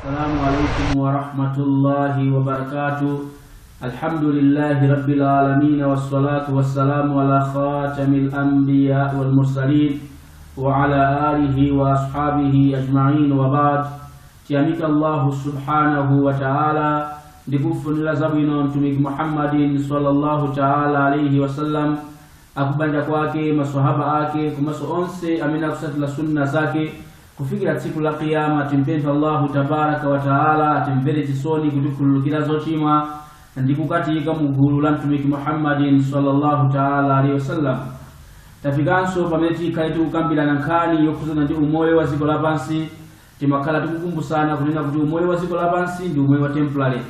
Assalamualaikum warahmatullahi wabarakatuh. Alhamdulillahi rabbil alamin wassalatu wassalamu ala khatamil anbiya wal mursalin wa ala alihi wa ashabihi ajma'in wa ba'd. Tiamika Allah subhanahu wa ta'ala ndikufunira zabwino mtumiki Muhammadin sallallahu ta'ala alayhi wasallam, akubanja kwake maswahaba ake kumaso onse amina kusatila sunna zake kufikira siku la kiyama. Timpenda Allahu tabaraka wa taala atimvere chisoni kutukulukira zochimwa ndikukatika mugulu la mtumiki Muhammadin sallallahu taala alayhi wasallam. Tafikanso pamene tikhaiti kukambira nkhani yokhuzana ndi umoyo wa ziko lapansi. Timakhala tikukumbusana kunena kuti umoyo wa ziko lapansi ndi umoyo wa temporary.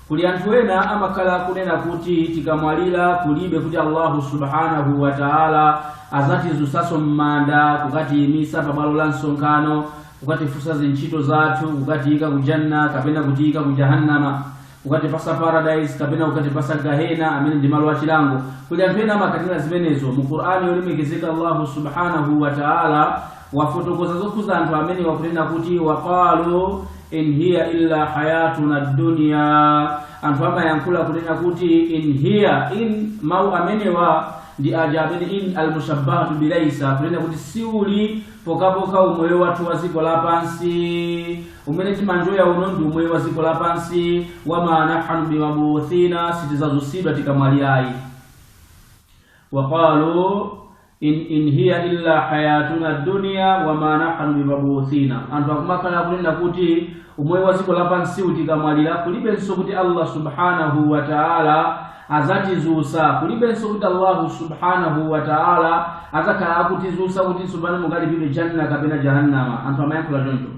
Kuli anthu ena amakhala kunena kuti tikamwalira kulibe kuti Allahu subhanahu wa ta'ala azatizusaso m'manda kukatiyimisa pabwalo la msonkhano, kukatifusa zintchito zathu, kukatiyika ku janna kapena kutiyika ku jahannama, kukatipasa paradise kapena kukatipasa gahena amene ndi malo achilango. Kuli anthu ena amakatira zimenezo. Mu Qur'ani yolemekezeka Allahu subhanahu wa ta'ala wafotokoza zokhuza anthu amene wakunena kuti waqalu in hiya illa hayatuna dunya. Anthu amayankhula kunena kuti in hiya, in mau amenewa ndi ajabeni in almushabbahatu bilaisa, kunena kuti siuli pokapoka umoyo wathu wa ziko lapansi umene timanjoya uno ndi umoyo wa ziko lapansi. Wama nahnu bimabuthina, sitizazusidwa tikamwalirayi. Waqalu in hiya illa hayatuna dunya wama nahnu bimabuthina. Anthu akumakhala kunena kuti umoyo wa ziko lapansi utikamwalira kulibenso kuti Allah subhanahu wa ta'ala azatizusa, kulibenso kuti Allah subhanahu wa ta'ala azakhala akutizusa kuti subhana mukalipidwe janna kapena jahannama. Anthu amayankhula choncho.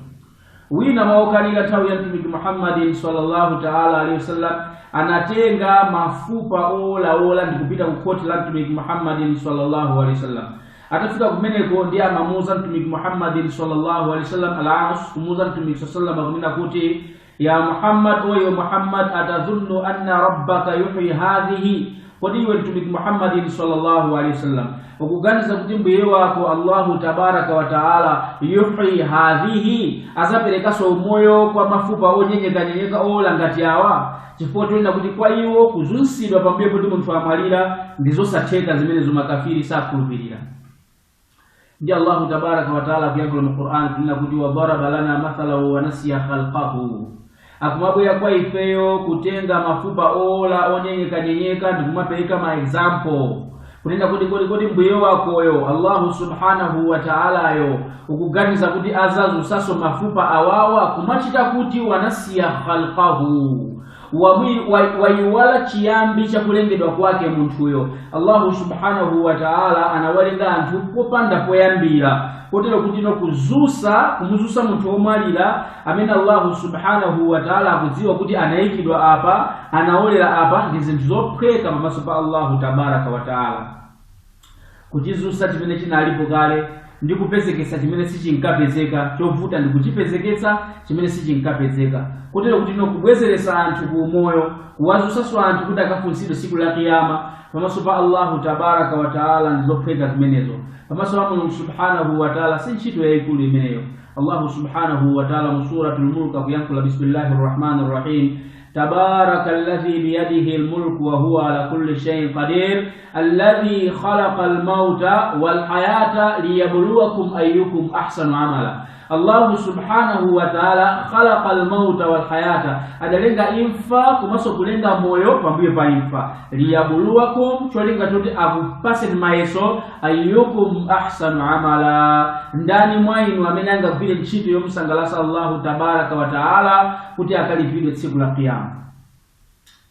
Wina maokalira nthawi ya mtumiki Muhammadin sallallahu ta'ala alayhi wasallam anatenga mafupa ola ndikupita ku koti la mtumiki Muhammadin sallallahu alayhi wasallam. Atafika kumeneko ndi amamuza mtumiki Muhammadin sallallahu alayhi wasallam al-Anas kumuza mtumiki sallallahu alayhi wasallam kuti ya Muhammad, oyo Muhammad, atadhunnu anna rabbaka yuhyi hadhihi, kodi iwe mtumiki Muhammadin sallallahu alayhi wasallam ukuganiza kuti mbuye wako Allahu tabaraka wa taala yuhyi hadhihi azaperekaso umoyo kwa mafupa onyenyeka ola ngati awa? Chifukwa toyenda kuti kwa iwo kuzunsidwa pambuyo kuti munthu amwalira ndizosatheka zimene makafiri sakhulupirira. Ndi Allahu tabaraka wa taala kuyankhula mu Qur'an kunena kuti wa daraba lana mathala wa nasiya khalqahu, akumabwera kwa ifeyo kutenga mafupa ola onyenyeka ndikumapereka ma example kunena kuti kodi mbuye wakoyo Allahu subhanahu wa ta'ala yo ukuganiza kuti azazusaso mafupa awawa kumachita kuti wanasiya khalqahu, wayiwala chiyambi cha kulengedwa kwake munthuyo. Allahu subhanahu wa ta'ala anawalenga anthu popanda poyambira, kotero kuti no kumuzusa munthu omwalira amene Allahu subhanahu wa ta'ala akudziwa kuti anayikidwa apa, anaolera apa, ndi zinthu zophweka pamaso pa Allahu tabaraka wa ta'ala. Kuchizusa chimene chinalipo kale ndi kupezekesa chimene sichinkapezeka, chovuta ndi kuchipezekesa chimene sichinkapezeka. Kotero kuti no kubwezeresa anthu ku umoyo, kuwazusaso anthu kuti akafunsidwe siku la kiyama pamaso pa Allahu tabaraka wa ta'ala ndi zophweka zimenezo. Pamaso pa Mulungu subhanahu wa ta'ala si ntchito yayikulu imeneyo. Allahu subhanahu wa ta'ala mu suratul Mulk akuyankhula bismillahir rahmanir rahim tabarakalladhi biyadihi almulku wa huwa ala kulli shay'in qadir alladhi khalaqal mauta wal hayata liyabluwakum ayyukum ahsanu amala. Allahu subhanahu wa ta'ala khalaqal mauta wal hayata, adalenga imfa kumaso kulenga moyo pambuyo pa imfa. Liyabluwakum, cholinga choti akupase mayeso ayyukum ahsanu amala, ndani mwa inu amene angagwire ntchito yomusangalasa Allahu tabaraka wa ta'ala kuti akalipidwe tsiku la kiyama.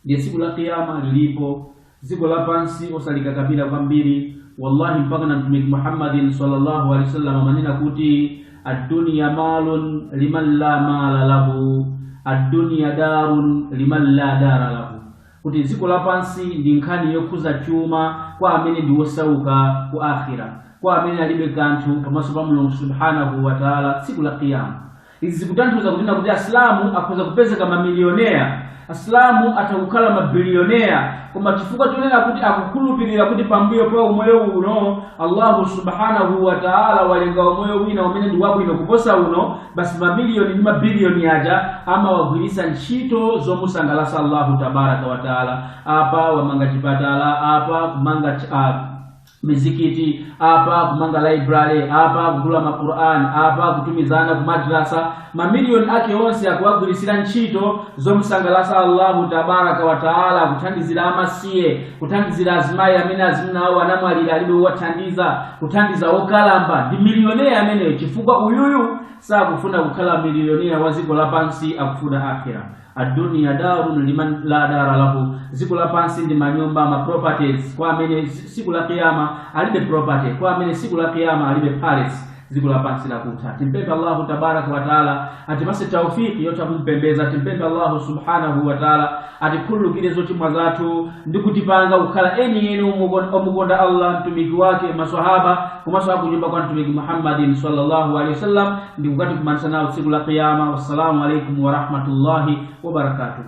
Ndiye tsiku la kiyama lilipo, ziko lapansi osalikakabira kwambiri. Wallahi mpaka na mtumiki Muhammadin sallallahu alaihi wasallam amanena kuti ad-dunya malun liman la mala lahu, ad-dunya darun liman la dara lahu, kuti ziko lapansi ndi nkhani yokhuza chuma kwa amene ndi wosauka ku akhira, kwa amene alibe kanthu pamaso pa Mulungu subhanahu wa ta'ala tsiku la kiyama. izi zikutanthauza kuti kuti Islamu akhoza kupezeka mamilionea, Islamu atakukhala mabilionea, koma chifukwa chonena kuti akukhulupirira kuti pambuyo pa umoyo uno Allah subhanahu wa ta'ala walenga umoyo wina umene ndi wabwino kuposa uno, basi mamiliyoni ndi mabilioni aja amawagwiritsa ntchito zomusangalatsa Allah tabaraka wa ta'ala. Apa wamanga chipatala, apa kumanga mizikiti, apa kumanga library, apa kugula maQur'an, apa kutumizana ku madrasa. Mamiliyoni ake onse akuwagwirisira ntchito zomusangalatsa Allah tabaraka wa ta'ala, kuthandizira amasiye, kuthandizira azimayi amene azimunawo anamwalira alibe wathandiza, kuthandiza okalamba. Ndi milionea ameneyo, chifukwa uyuyu sakufuna kukhala milionea wa dziko lapansi, akufuna akhira. Ad-dunya darun liman la dara lahu, dziko lapansi ndi manyumba, ma properties kwa amene siku la kiyama alibe property, kwa amene siku la kiyama alibe palace. Dziko lapansi lakutha. Timpembe Allah tabaraka wa taala atipase taufiki yota kumpembeza. Timpembe Allah subhanahu wa taala atikhululukire zochimwa zathu ndi kutipanga kukhala eni omukonda Allah, mtumiki wake, maswahaba komanso akunyumba kwa mtumiki Muhammadin sallallahu alaihi wasallam, ndi kukati kumanisa nawo tsiku la kiyama. Wassalamu alaikum wa rahmatullahi wa barakatuh.